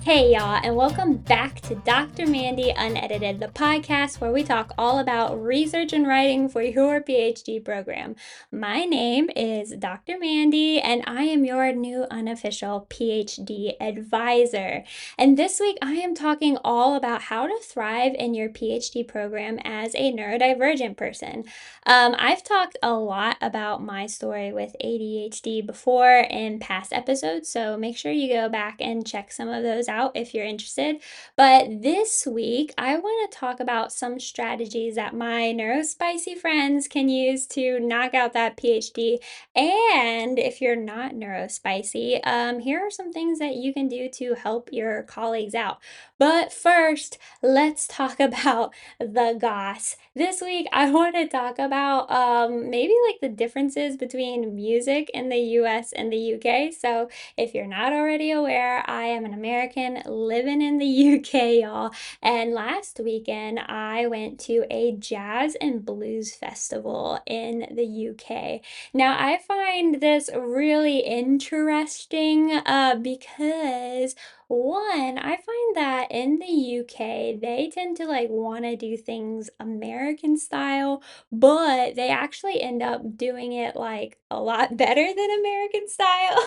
Hey, y'all, and welcome back to Dr. Mandy Unedited, the podcast where we talk all about research and writing for your PhD program. My name is Dr. Mandy, and I am your new unofficial PhD advisor. And this week, I am talking all about how to thrive in your PhD program as a neurodivergent person. I've talked a lot about my story with ADHD before in past episodes, so make sure you go back and check some of those out if you're interested. But this week, I want to talk about some strategies that my neurospicy friends can use to knock out that PhD. And if you're not neurospicy, here are some things that you can do to help your colleagues out. But first, let's talk about the goss. This week, I want to talk about maybe like the differences between music in the US and the UK. So, if you're not already aware, I am an American living in the UK, y'all. And last weekend, I went to a jazz and blues festival in the UK. Now, I find this really interesting because one, I find that in the UK, they tend to like want to do things American style, but they actually end up doing it like a lot better than American style.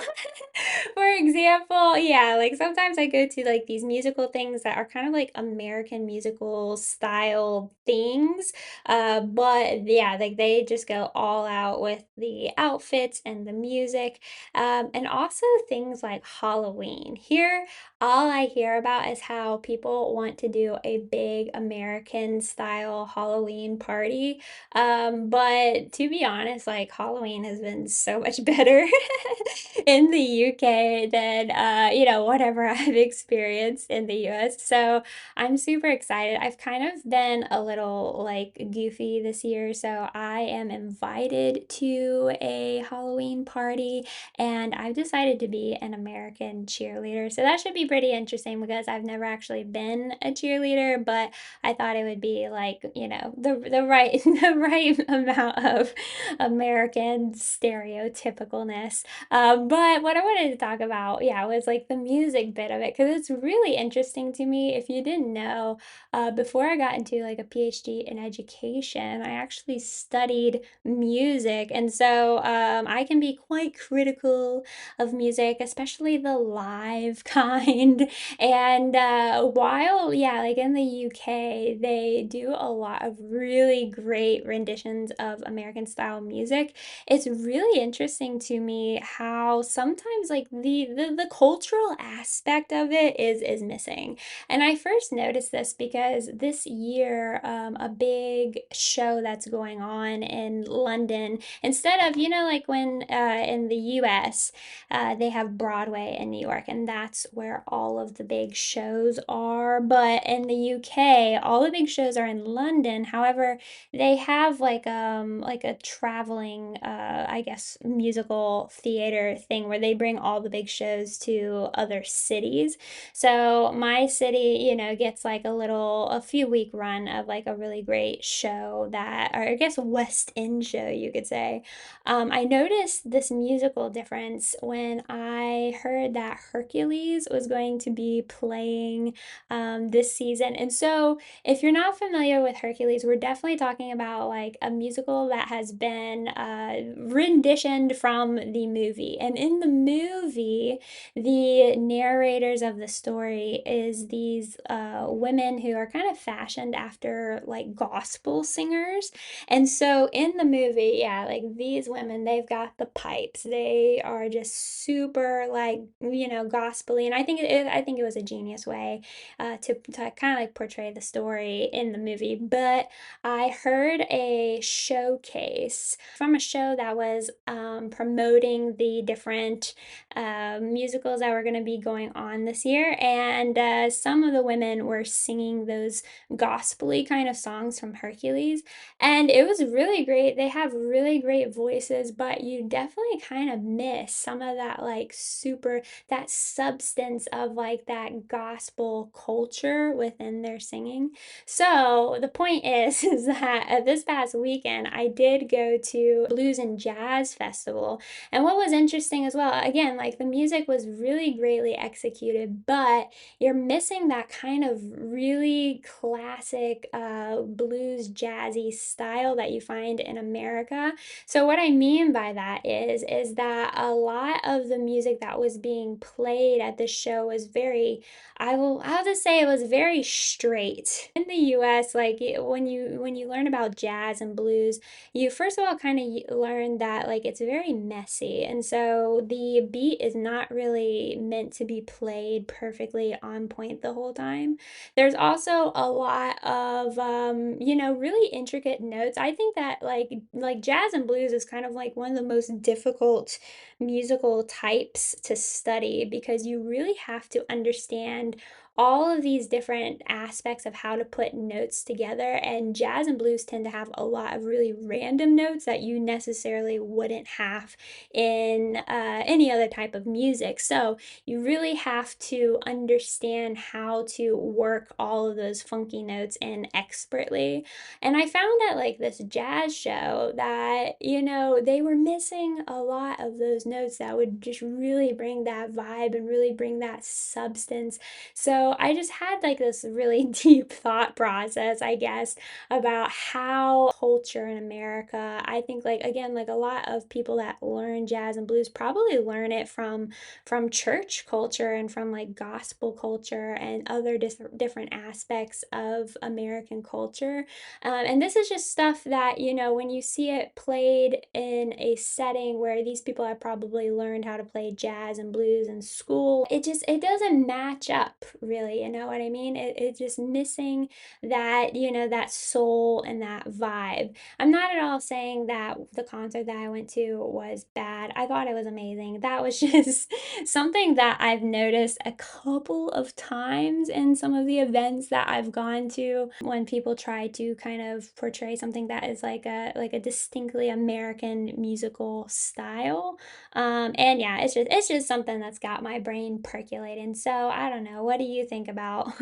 For example, yeah, like sometimes I go to like these musical things that are kind of like American musical style things. But yeah, like they just go all out with the outfits and the music. And also things like Halloween. Here, all I hear about is how people want to do a big American style Halloween party. But to be honest, like Halloween has been so much better in the UK than whatever I've experienced in the US. So I'm super excited. I've kind of been a little like goofy this year, so I am invited to a Halloween party and I've decided to be an American cheerleader. So that should be pretty interesting because I've never actually been a cheerleader, but I thought it would be like, the right the right amount of American stereotypicalness. But what I wanted to talk about, yeah, was like the music bit of it because it's really interesting to me. If you didn't know, before I got into like a PhD in education, I actually studied music, and so I can be quite critical of music, especially the live kind. And while, yeah, like in the UK, they do a lot of really great renditions of American style music. It's really interesting to me how sometimes like the cultural aspect of it is missing. And I first noticed this because this year, a big show that's going on in London, instead of, like when in the US, they have Broadway in New York, and that's where all of the big shows are. But in the UK, all the big shows are in London. However, they have like a traveling I guess musical theater thing where they bring all the big shows to other cities. So my city, gets like a few week run of like a really great show that, or I guess a West End show, you could say. I noticed this musical difference when I heard that Hercules was going to be playing this season. And so, if you're not familiar with Hercules, we're definitely talking about like a musical that has been renditioned from the movie. And in the movie, the narrators of the story is these women who are kind of fashioned after like gospel singers. And so in the movie, yeah, like these women, they've got the pipes. They are just super like, gospely. And I think it was a genius way to kind of like portray the story in the movie. But I heard a showcase from a show that was promoting the different musicals that were going to be going on this year. And some of the women were singing those gospely kind of songs from Hercules. And it was really great. They have really great voices, but you definitely kind of miss some of that like super, that substance of like that gospel culture within their singing. So the point is, is that this past weekend I did go to Blues and Jazz Festival. And what was interesting as well, again, like the music was really greatly executed, but you're missing that kind of really classic blues jazzy style that you find in America. So what I mean by that is that a lot of the music that was being played at this show was very, I'll just say it was very straight. In the US, like when you learn about jazz and blues, you first of all kind of learn that like it's very messy. And so the beat is not really meant to be played perfectly on point the whole time. There's also a lot of really intricate notes. I think that like jazz and blues is kind of like one of the most difficult musical types to study because you really have to understand all of these different aspects of how to put notes together. And jazz and blues tend to have a lot of really random notes that you necessarily wouldn't have in any other type of music. So you really have to understand how to work all of those funky notes in expertly. And I found at like this jazz show that, they were missing a lot of those notes that would just really bring that vibe and really bring that substance. So I just had like this really deep thought process, I guess, about how culture in America, I think like again, like a lot of people that learn jazz and blues probably learn it from church culture and from like gospel culture and other different aspects of American culture. And this is just stuff that, when you see it played in a setting where these people have probably learned how to play jazz and blues in school, it doesn't match up really, you know what I mean? It's just missing that, that soul and that vibe. I'm not at all saying that the concert that I went to was bad. I thought it was amazing. That was just something that I've noticed a couple of times in some of the events that I've gone to when people try to kind of portray something that is like a distinctly American musical style. And yeah, it's just something that's got my brain percolating. So I don't know. What do you think about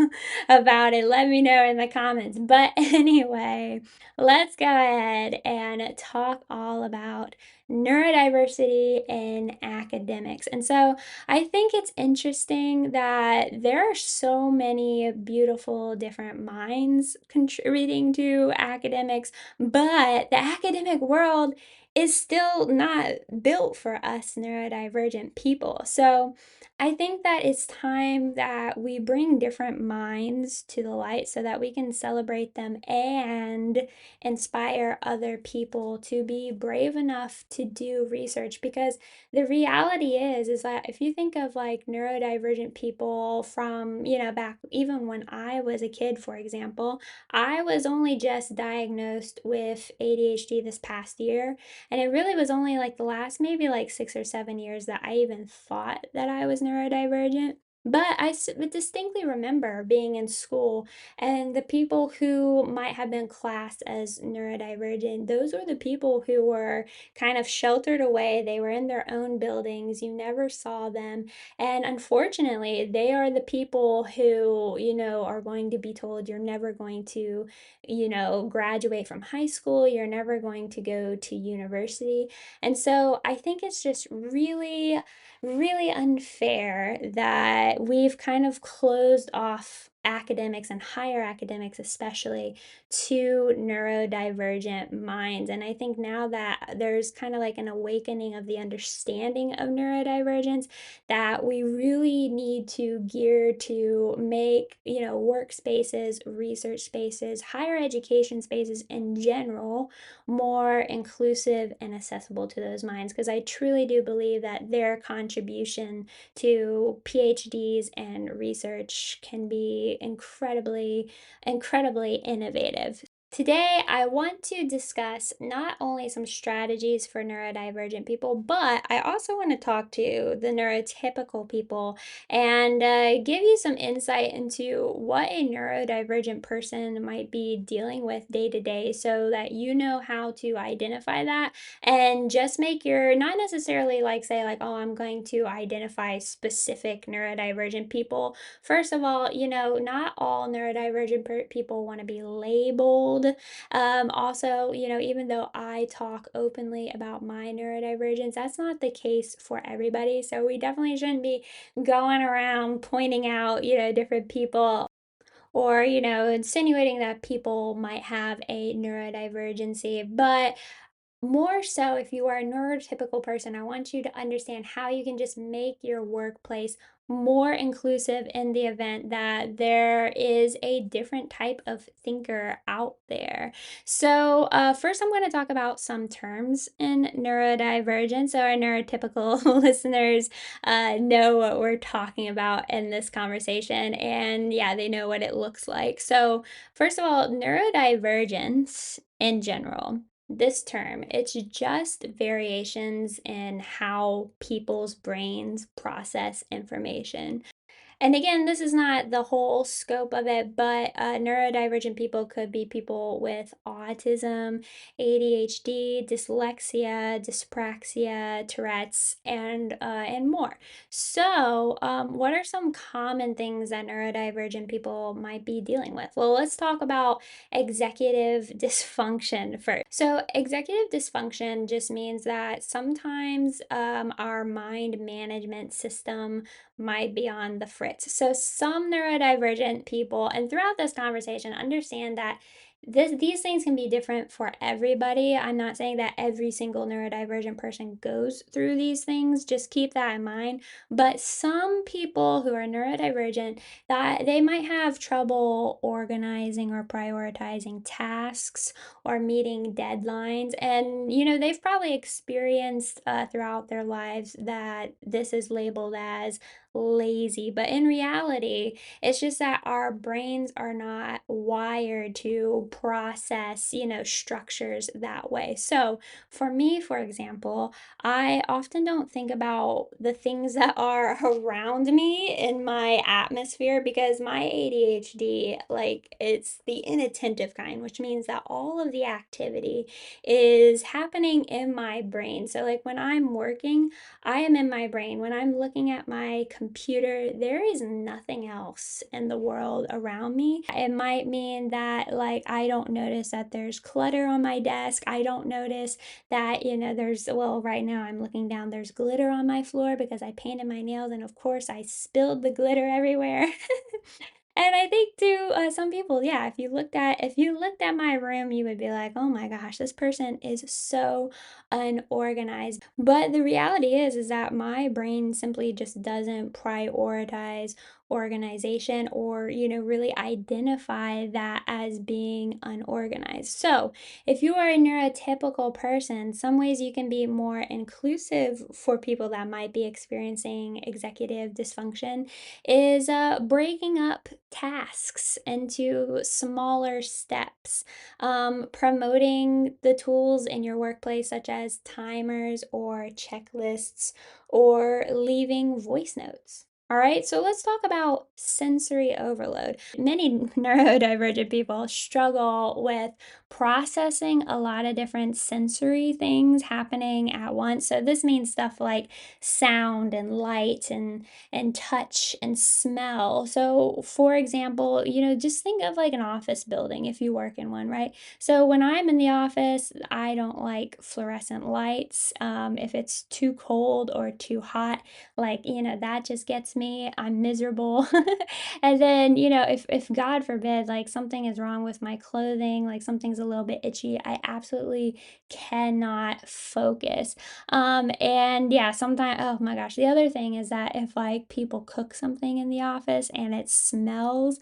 about it? Let me know in the comments. But anyway, let's go ahead and talk all about neurodiversity in academics. And so I think it's interesting that there are so many beautiful different minds contributing to academics, but the academic world is still not built for us neurodivergent people. So I think that it's time that we bring different minds to the light so that we can celebrate them and inspire other people to be brave enough to do research, because the reality is that if you think of like neurodivergent people from, back even when I was a kid, for example, I was only just diagnosed with ADHD this past year. And it really was only like the last maybe like 6 or 7 years that I even thought that I was neurodivergent. But distinctly remember being in school and the people who might have been classed as neurodivergent, those were the people who were kind of sheltered away. They were in their own buildings. You never saw them. And unfortunately, they are the people who, are going to be told you're never going to, graduate from high school. You're never going to go to university. And so I think it's just really, really unfair that we've kind of closed off academics and higher academics especially to neurodivergent minds. And I think now that there's kind of like an awakening of the understanding of neurodivergence, that we really need to gear to make, workspaces, research spaces, higher education spaces in general more inclusive and accessible to those minds, because I truly do believe that their contribution to PhDs and research can be incredibly, incredibly innovative. Today, I want to discuss not only some strategies for neurodivergent people, but I also want to talk to the neurotypical people and give you some insight into what a neurodivergent person might be dealing with day to day so that you know how to identify that and just make your, not necessarily like say, like, oh, I'm going to identify specific neurodivergent people. First of all, not all neurodivergent people want to be labeled. Also, even though I talk openly about my neurodivergence, that's not the case for everybody. So we definitely shouldn't be going around pointing out, different people or, insinuating that people might have a neurodivergency. But more so, if you are a neurotypical person, I want you to understand how you can just make your workplace more inclusive in the event that there is a different type of thinker out there. So, first, I'm going to talk about some terms in neurodivergence. So, our neurotypical listeners know what we're talking about in this conversation, and yeah, they know what it looks like. So, first of all, neurodivergence in general, this term, it's just variations in how people's brains process information. And again, this is not the whole scope of it, but neurodivergent people could be people with autism, ADHD, dyslexia, dyspraxia, Tourette's, and more. So, what are some common things that neurodivergent people might be dealing with? Well, let's talk about executive dysfunction first. So, executive dysfunction just means that sometimes our mind management system might be on the fritz. So some neurodivergent people, and throughout this conversation, understand that these things can be different for everybody. I'm not saying that every single neurodivergent person goes through these things. Just keep that in mind. But some people who are neurodivergent, that they might have trouble organizing or prioritizing tasks or meeting deadlines. And, they've probably experienced throughout their lives that this is labeled as lazy. But in reality, it's just that our brains are not wired to process, structures that way. So for me, for example, I often don't think about the things that are around me in my atmosphere because my ADHD, like, it's the inattentive kind, which means that all of the activity is happening in my brain. So, like, when I'm working, I am in my brain. When I'm looking at my computer, there is nothing else in the world around me. It might mean that, like, I don't notice that there's clutter on my desk. I don't notice that, well, right now I'm looking down, there's glitter on my floor because I painted my nails, and of course, I spilled the glitter everywhere. And I think too, some people, yeah, if you looked at my room, you would be like, "Oh my gosh, this person is so unorganized." But the reality is that my brain simply just doesn't prioritize organization or, really identify that as being unorganized. So, if you are a neurotypical person, some ways you can be more inclusive for people that might be experiencing executive dysfunction is breaking up tasks into smaller steps, promoting the tools in your workplace, such as timers or checklists, or leaving voice notes. All right, so let's talk about sensory overload. Many neurodivergent people struggle with processing a lot of different sensory things happening at once. So, this means stuff like sound and light and touch and smell. So, for example, just think of like an office building if you work in one, right? So, when I'm in the office, I don't like fluorescent lights. If it's too cold or too hot, like, that just gets me. I'm miserable. And then, if God forbid, like something is wrong with my clothing, like something's a little bit itchy, I absolutely cannot focus. And yeah, sometimes, oh my gosh, the other thing is that if like people cook something in the office and it smells,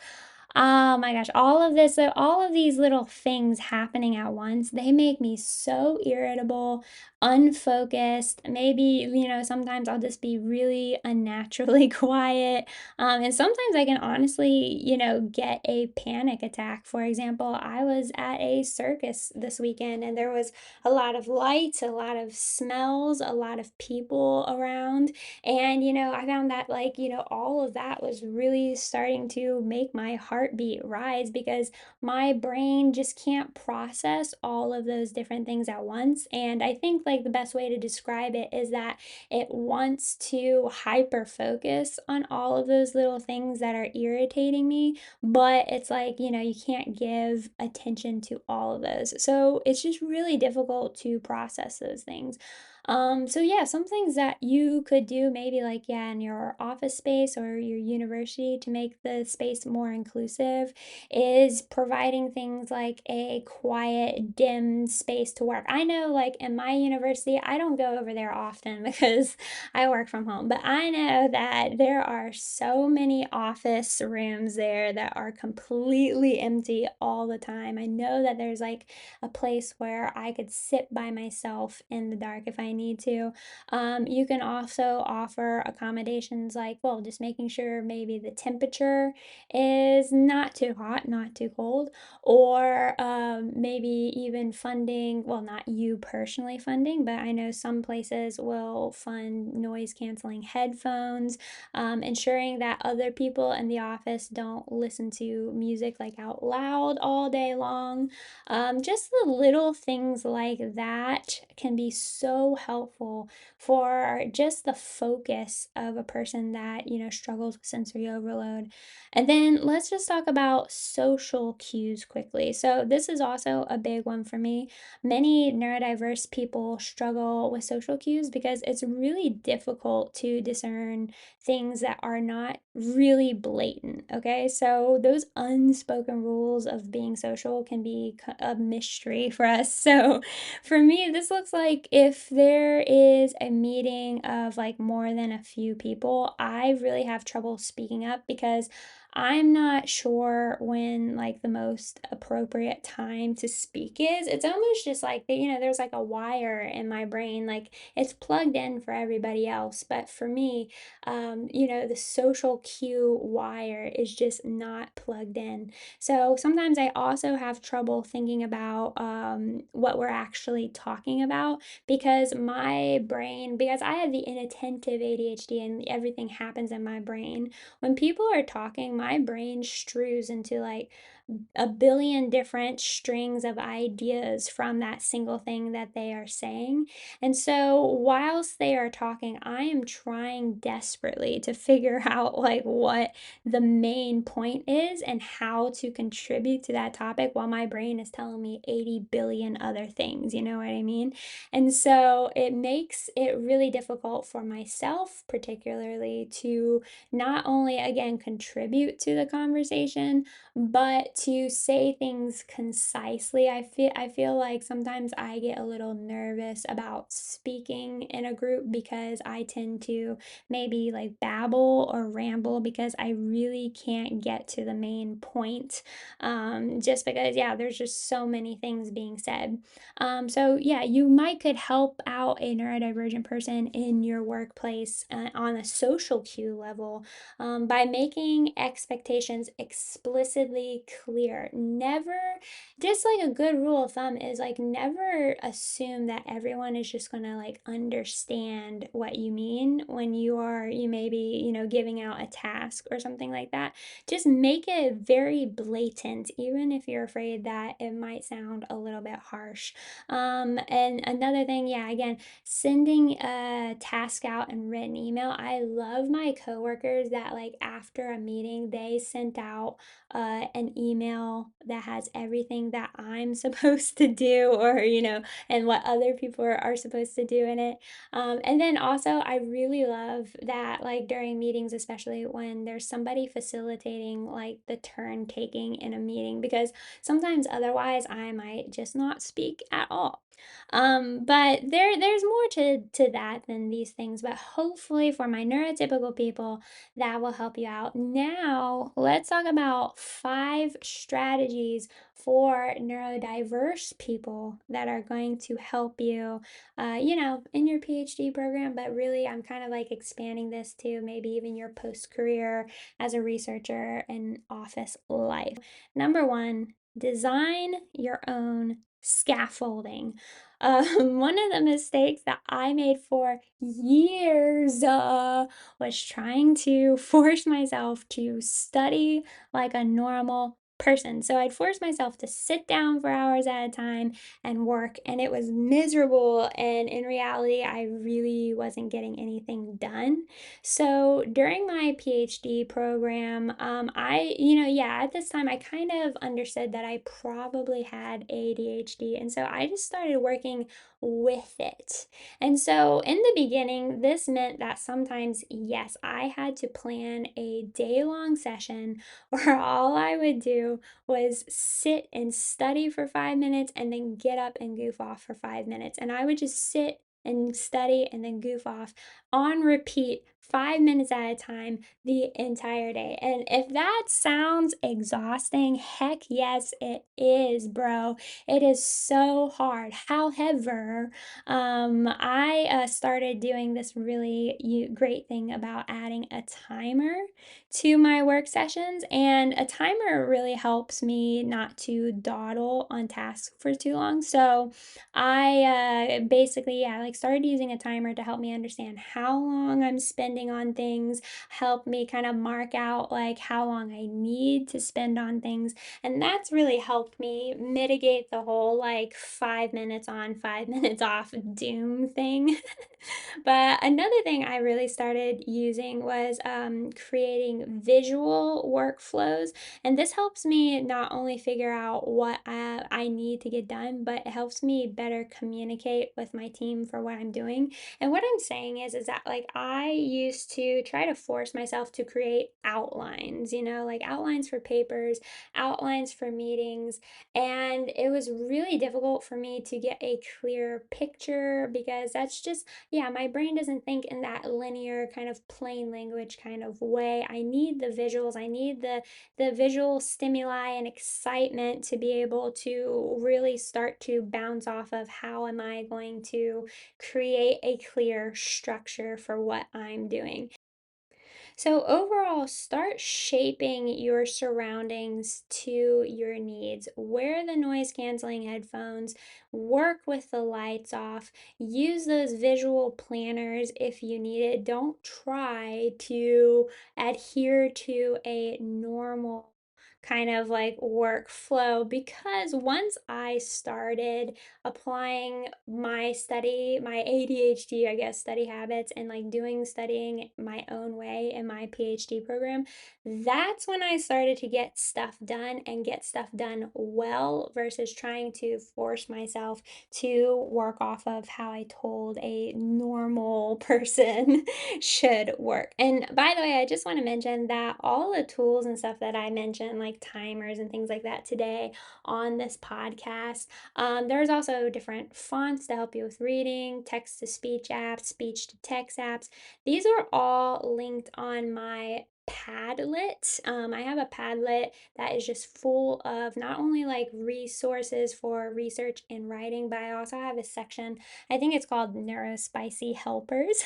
Oh my gosh, all of this, so all of these little things happening at once, they make me so irritable, unfocused. Maybe, sometimes I'll just be really unnaturally quiet. And sometimes I can honestly, get a panic attack. For example, I was at a circus this weekend and there was a lot of lights, a lot of smells, a lot of people around. And, I found that, like, all of that was really starting to make my heartbeat rise because my brain just can't process all of those different things at once. And I think, like, the best way to describe it is that it wants to hyper focus on all of those little things that are irritating me, but it's like, you can't give attention to all of those. So it's just really difficult to process those things. So yeah, some things that you could do maybe like, yeah, in your office space or your university to make the space more inclusive is providing things like a quiet, dim space to work. I know, like, in my university, I don't go over there often because I work from home, but I know that there are so many office rooms there that are completely empty all the time. I know that there's like a place where I could sit by myself in the dark if I need to. You can also offer accommodations like, well, just making sure maybe the temperature is not too hot, not too cold, or maybe even funding, well, not you personally funding, but I know some places will fund noise canceling headphones, ensuring that other people in the office don't listen to music like out loud all day long. Just the little things like that can be so helpful for just the focus of a person that, struggles with sensory overload. And then let's just talk about social cues quickly. So, this is also a big one for me. Many neurodiverse people struggle with social cues because it's really difficult to discern things that are not really blatant. Okay, so those unspoken rules of being social can be a mystery for us. So for me, this looks like if there is a meeting of like more than a few people, I really have trouble speaking up because I'm not sure when like the most appropriate time to speak is. It's almost just like there's like a wire in my brain, like it's plugged in for everybody else, but for me, the social cue wire is just not plugged in. So sometimes I also have trouble thinking about what we're actually talking about because my brain, because I have the inattentive ADHD and everything happens in my brain. When people are talking, my brain strews into like a billion different strings of ideas from that single thing that they are saying. And so, whilst they are talking, I am trying desperately to figure out like what the main point is and how to contribute to that topic while my brain is telling me 80 billion other things. You know what I mean? And so, it makes it really difficult for myself, particularly, to not only again contribute to the conversation but to say things concisely. I feel like sometimes I get a little nervous about speaking in a group because I tend to maybe like babble or ramble because I really can't get to the main point, just because, yeah, there's just so many things being said. So yeah, you might could help out a neurodivergent person in your workplace on a social cue level, by making expectations explicitly clear. Never, just like a good rule of thumb is like never assume that everyone is just gonna like understand what you mean when you may be, giving out a task or something like that. Just make it very blatant, even if you're afraid that it might sound a little bit harsh. And another thing, yeah, again, sending a task out in written email. I love my coworkers that like after a meeting they sent out an email email that has everything that I'm supposed to do, or, and what other people are supposed to do in it. And then also, I really love that, like during meetings, especially when there's somebody facilitating like the turn taking in a meeting, because sometimes otherwise I might just not speak at all. But there's more to that than these things. But hopefully, for my neurotypical people, that will help you out. Now, let's talk about 5 strategies for neurodiverse people that are going to help you, in your PhD program. But really, I'm kind of like expanding this to maybe even your post career as a researcher and office life. Number one, design your own scaffolding. One of the mistakes that I made for years was trying to force myself to study like a normal person. So I'd force myself to sit down for hours at a time and work, and it was miserable. And in reality, I really wasn't getting anything done. So during my PhD program, yeah, at this time, I kind of understood that I probably had ADHD. And so I just started working with it. And so in the beginning, this meant that sometimes, yes, I had to plan a day-long session where all I would do was sit and study for 5 minutes and then get up and goof off for 5 minutes. And I would just sit and study and then goof off on repeat 5 minutes at a time the entire day. And if that sounds exhausting, heck yes, it is, bro. It is so hard. However, I started doing this really great thing about adding a timer to my work sessions, and a timer really helps me not to dawdle on tasks for too long. So I basically, yeah, like started using a timer to help me understand how long I'm spending on things, help me kind of mark out like how long I need to spend on things. And that's really helped me mitigate the whole like 5 minutes on, 5 minutes off doom thing. But another thing I really started using was creating visual workflows. And this helps me not only figure out what I need to get done, but it helps me better communicate with my team for what I'm doing. And what I'm saying is that like I used to try to force myself to create outlines, like outlines for papers, outlines for meetings. And it was really difficult for me to get a clear picture because that's just, yeah, my brain doesn't think in that linear kind of plain language kind of way. I need the visuals. I need the visual stimuli and excitement to be able to really start to bounce off of how am I going to create a clear structure for what I'm doing. So, overall, start shaping your surroundings to your needs. Wear the noise canceling headphones, work with the lights off, use those visual planners if you need it. Don't try to adhere to a normal kind of like workflow, because once I started applying my ADHD, I guess, study habits, and like doing studying my own way in my PhD program, that's when I started to get stuff done and get stuff done well versus trying to force myself to work off of how I told a normal person should work. And by the way, I just want to mention that all the tools and stuff that I mentioned, like timers and things like that today on this podcast, there's also different fonts to help you with reading, text to speech apps, speech to text apps. These are all linked on my Padlet. I have a Padlet that is just full of not only like resources for research and writing, but I also have a section, I think it's called Neurospicy Helpers.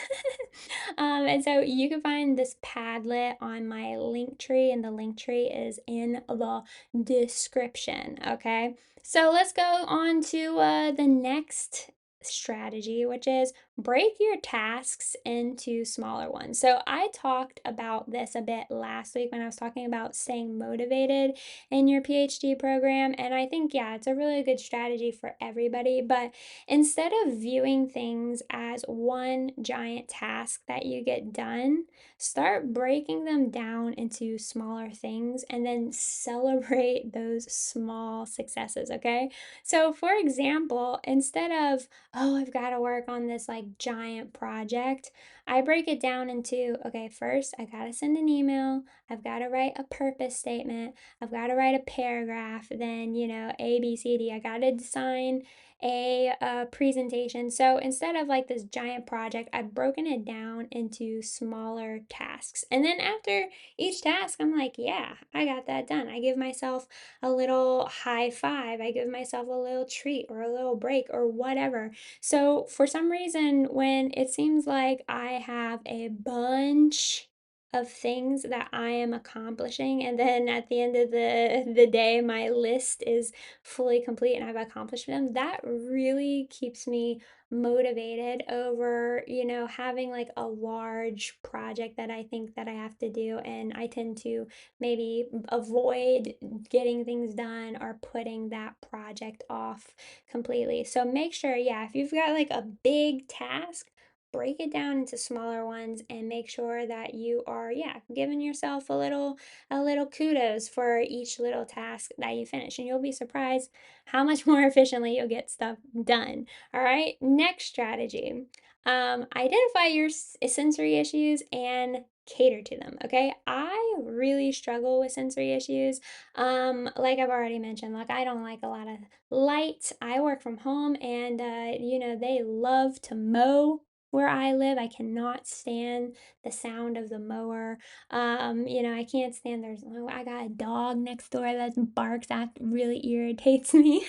And so you can find this Padlet on my link tree, and the link tree is in the description. Okay, so let's go on to the next strategy, which is break your tasks into smaller ones. So, I talked about this a bit last week when I was talking about staying motivated in your PhD program. And I think, yeah, it's a really good strategy for everybody. But instead of viewing things as one giant task that you get done, start breaking them down into smaller things and then celebrate those small successes, okay? So, for example, instead of, oh, I've got to work on this like giant project, I break it down into, okay, first I got to send an email, I've got to write a purpose statement, I've got to write a paragraph, then, A, B, C, D, I got to design a presentation. So instead of like this giant project, I've broken it down into smaller tasks. And then after each task, I'm like, yeah, I got that done. I give myself a little high five, I give myself a little treat or a little break or whatever. So for some reason, when it seems like I have a bunch of things that I am accomplishing, and then at the end of the day, my list is fully complete and I've accomplished them, that really keeps me motivated over, having like a large project that I think that I have to do. And I tend to maybe avoid getting things done or putting that project off completely. So make sure, yeah, if you've got like a big task, break it down into smaller ones and make sure that you are, yeah, giving yourself a little kudos for each little task that you finish, and you'll be surprised how much more efficiently you'll get stuff done. All right, next strategy. Identify your sensory issues and cater to them. Okay, I really struggle with sensory issues. Like I've already mentioned, like I don't like a lot of light. I work from home, and they love to mow where I live. I cannot stand the sound of the mower. I can't stand I got a dog next door that barks. That really irritates me.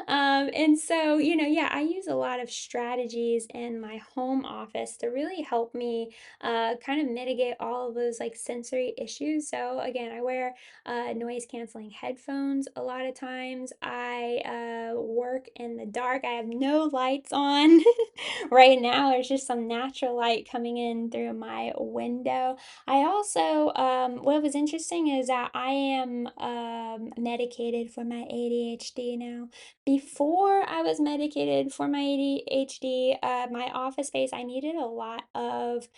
And so, yeah, I use a lot of strategies in my home office to really help me kind of mitigate all of those like sensory issues. So again, I wear noise canceling headphones a lot of times. I work in the dark. I have no lights on. Right now, there's just some natural light coming in through my window. I also, what was interesting is that I am medicated for my ADHD now. Before I was medicated for my ADHD, my office space, I needed a lot of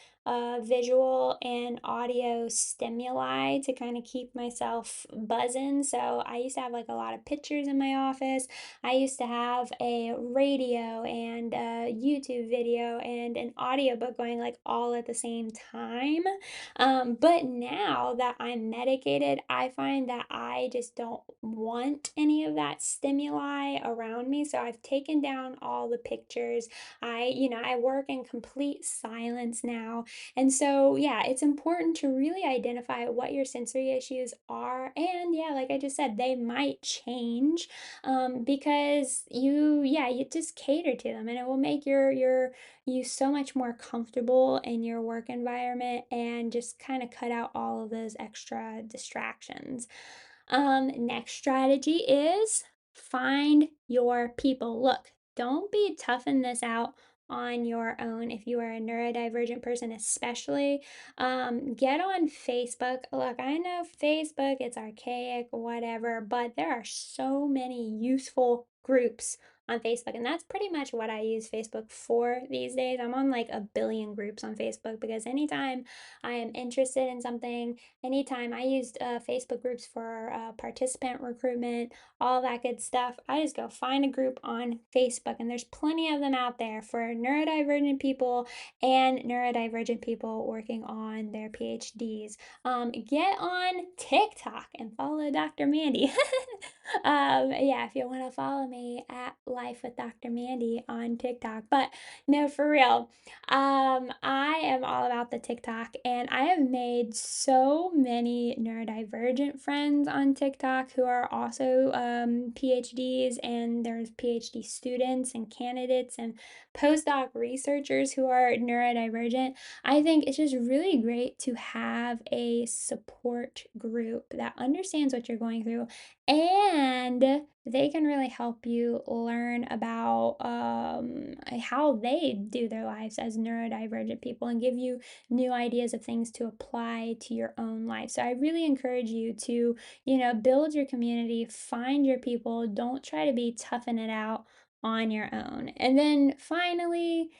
visual and audio stimuli to kind of keep myself buzzing. So I used to have like a lot of pictures in my office. I used to have a radio and a YouTube video and an audiobook going like all at the same time. But now that I'm medicated, I find that I just don't want any of that stimuli around me. So I've taken down all the pictures. I work in complete silence now. And so, yeah, it's important to really identify what your sensory issues are. And yeah, like I just said, they might change because you just cater to them, and it will make you so much more comfortable in your work environment and just kind of cut out all of those extra distractions. Next strategy is find your people. Look, don't be toughing this out on your own if you are a neurodivergent person, especially. Get on Facebook. Look, I know Facebook, it's archaic, whatever, but there are so many useful groups on Facebook, and that's pretty much what I use Facebook for these days. I'm on like a billion groups on Facebook because anytime I am interested in something, anytime I used Facebook groups for participant recruitment, all that good stuff, I just go find a group on Facebook, and there's plenty of them out there for neurodivergent people and neurodivergent people working on their PhDs. Get on TikTok and follow Dr. Mandy. Yeah, if you want to follow me at Life with Dr. Mandy on TikTok. But no, for real, I am all about the TikTok, and I have made so many neurodivergent friends on TikTok who are also PhDs, and there's PhD students and candidates and postdoc researchers who are neurodivergent. I think it's just really great to have a support group that understands what you're going through, and they can really help you learn learn about how they do their lives as neurodivergent people and give you new ideas of things to apply to your own life. So I really encourage you to, build your community, find your people, don't try to be toughing it out on your own. And then finally,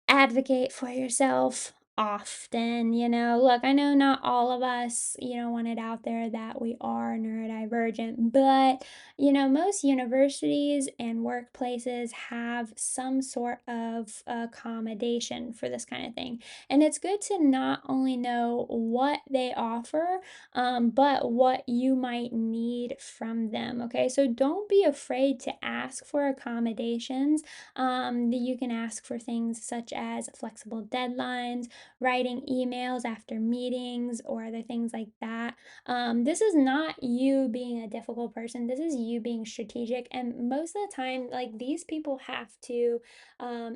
advocate for yourself often. Look, I know not all of us, want it out there that we are neurodivergent, but, most universities and workplaces have some sort of accommodation for this kind of thing. And it's good to not only know what they offer, but what you might need from them. Okay, so don't be afraid to ask for accommodations. That you can ask for things such as flexible deadlines, writing emails after meetings, or other things like that. This is not you being a difficult person. This is you being strategic. And most of the time, like, these people have to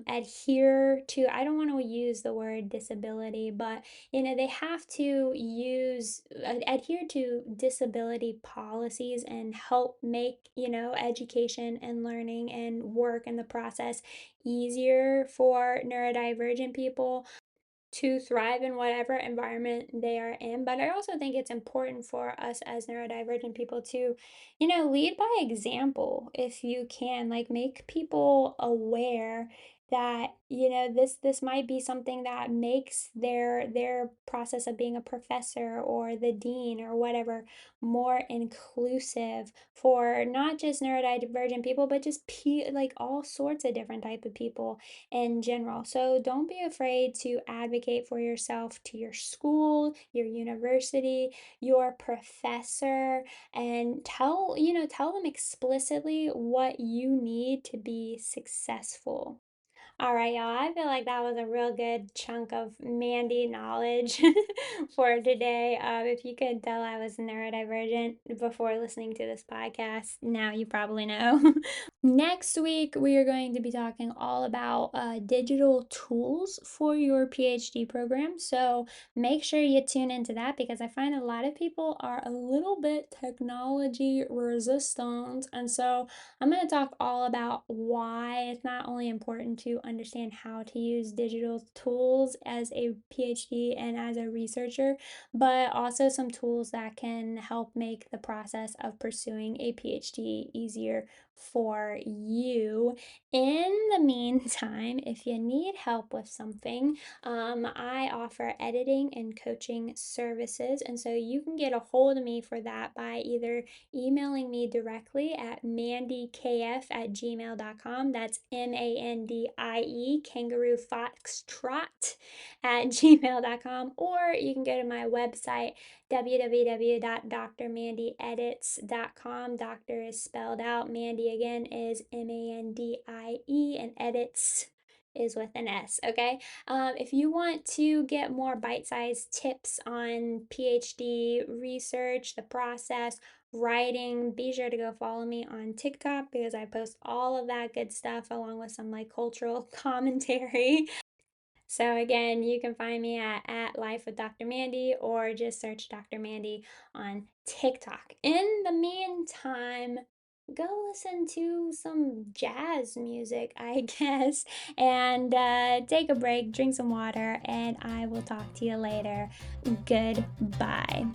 adhere to, I don't want to use the word disability, but they have to adhere to disability policies and help make, education and learning and work in the process easier for neurodivergent people to thrive in whatever environment they are in. But I also think it's important for us as neurodivergent people to, lead by example if you can, like, make people aware that, this might be something that makes their process of being a professor or the dean or whatever more inclusive for not just neurodivergent people, but just like all sorts of different type of people in general. So don't be afraid to advocate for yourself to your school, your university, your professor, and tell them explicitly what you need to be successful. All right, y'all. I feel like that was a real good chunk of Mandy knowledge for today. If you could tell I was neurodivergent before listening to this podcast, now you probably know. Next week, we are going to be talking all about digital tools for your PhD program. So make sure you tune into that because I find a lot of people are a little bit technology resistant. And so I'm going to talk all about why it's not only important to understand how to use digital tools as a PhD and as a researcher, but also some tools that can help make the process of pursuing a PhD easier for you. In the meantime, if you need help with something, I offer editing and coaching services. And so you can get a hold of me for that by either emailing me directly at mandykf@gmail.com. That's MANDIE, kangaroo foxtrot at gmail.com. Or you can go to my website, www.drmandyedits.com. Doctor is spelled out. Mandy again is MANDIE, and edits is with an S, okay? If you want to get more bite-sized tips on PhD research, the process, writing, be sure to go follow me on TikTok because I post all of that good stuff along with some like cultural commentary. So again, you can find me at Life with Dr. Mandy or just search Dr. Mandy on TikTok. In the meantime, go listen to some jazz music, I guess, and take a break, drink some water, and I will talk to you later. Goodbye.